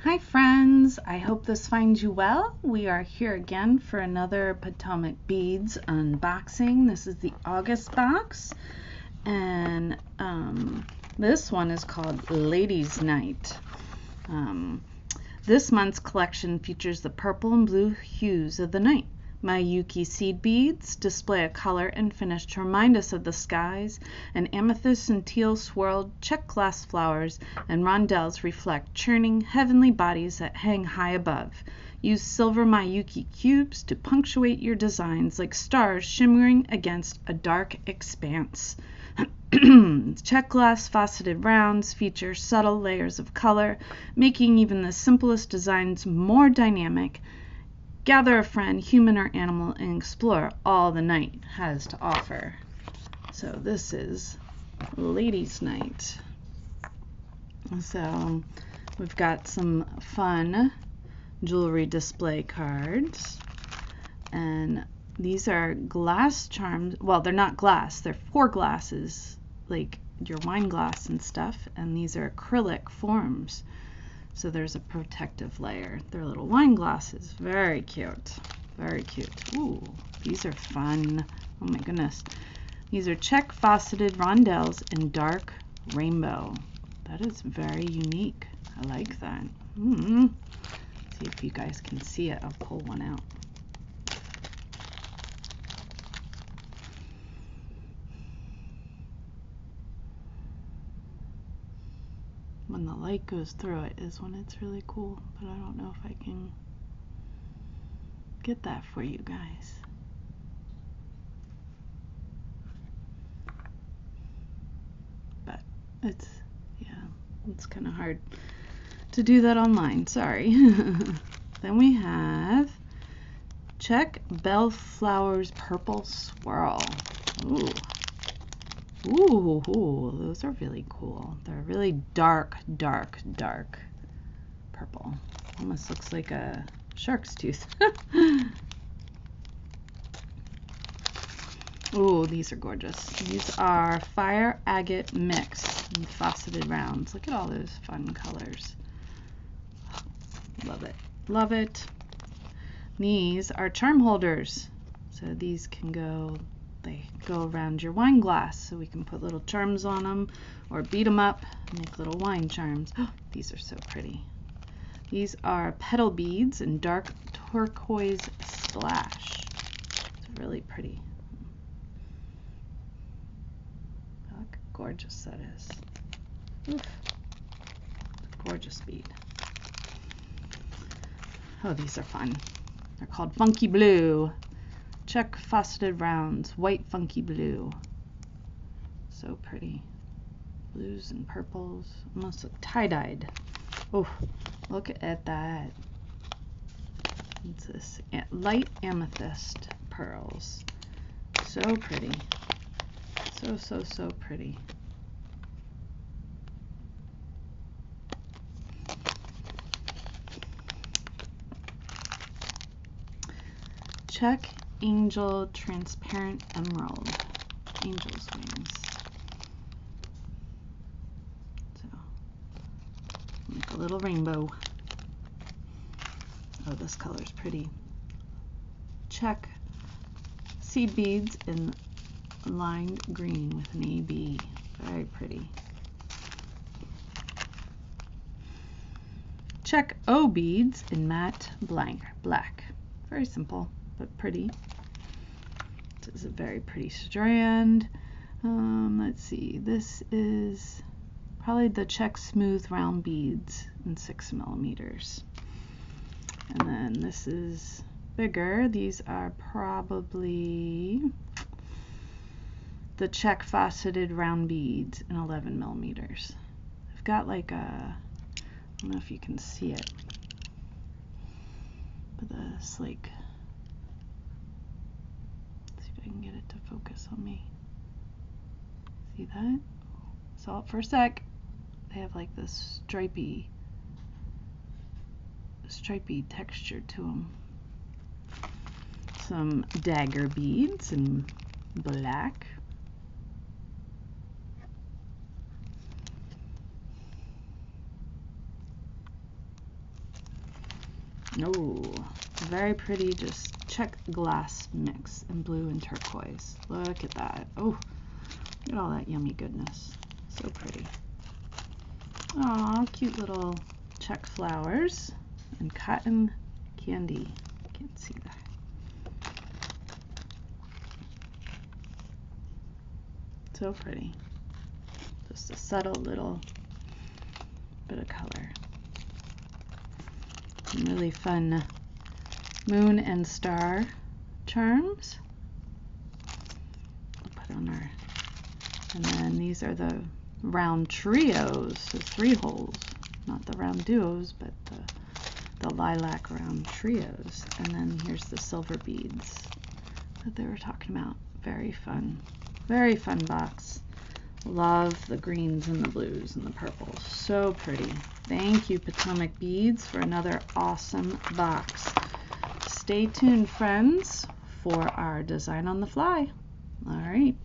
Hi friends, I hope this finds you well. We are here again for another Potomac beads unboxing. This is the August box, and this one is called Ladies Night. This month's collection features the purple and blue hues of the night. Mayuki seed beads display a color and finish to remind us of the skies, and amethyst and teal swirled check glass flowers and rondelles reflect churning heavenly bodies that hang high above. Use silver Mayuki cubes to punctuate your designs like stars shimmering against a dark expanse. Check glass faceted rounds feature subtle layers of color, making even the simplest designs more dynamic. Gather a friend, human or animal, and explore all the night has to offer. So this is Ladies Night. So we've got some fun jewelry display cards, and these are glass charms. Well, they're not glass, they're pour glasses, like your wine glass and stuff, and these are acrylic forms. So there's a protective layer. They're little wine glasses. Very cute. Very cute. Ooh, these are fun. Oh my goodness. These are check faceted rondelles in dark rainbow. That is very unique. I like that. See if you guys can see it. I'll pull one out. When the light goes through it is when it's really cool, but I don't know if I can get that for you guys. But it's kind of hard to do that online, sorry. Then we have check bellflowers purple swirl. Ooh, those are really cool. They're really dark purple. Almost looks like a shark's tooth. Ooh, these are gorgeous. These are fire agate mix and faceted rounds. Look at all those fun colors. Love it. Love it. These are charm holders. So these can go, they go around your wine glass, so we can put little charms on them or beat them up, make little wine charms. Oh, these are so pretty. These are petal beads in dark turquoise splash. It's really pretty. Look how gorgeous that is. Oof. Gorgeous bead. Oh, these are fun. They're called Funky Blue. Check faceted rounds, white funky blue. So pretty. Blues and purples, almost look tie-dyed. Oh, look at that. What's this? Light amethyst pearls. So pretty. So pretty. Check angel transparent emerald. Angel's wings. So, make a little rainbow. Oh, this color's pretty. Check seed beads in lined green with an AB. Very pretty. Check O beads in matte black. Very simple, but pretty. This is a very pretty strand. Let's see, this is probably the check smooth round beads in 6 millimeters. And then this is bigger. These are probably the check faceted round beads in 11 millimeters. I've got like a, I don't know if you can see it, but this like, let's see if I can get it to focus on me. See that? Saw it for a sec. They have like this stripy texture to them. Some dagger beads in black. Oh, very pretty, just check glass mix in blue and turquoise. Look at that. Oh, look at all that yummy goodness. So pretty. Aw, cute little check flowers and cotton candy. Can't see that. So pretty. Just a subtle little bit of color. Some really fun moon and star charms. We'll put on our, and then these are the round trios, so 3 holes, not the round duos, but the lilac round trios. And then here's the silver beads that they were talking about. Very fun box. Love the greens and the blues and the purples. So pretty. Thank you, Potomac Beads, for another awesome box. Stay tuned, friends, for our design on the fly. All right.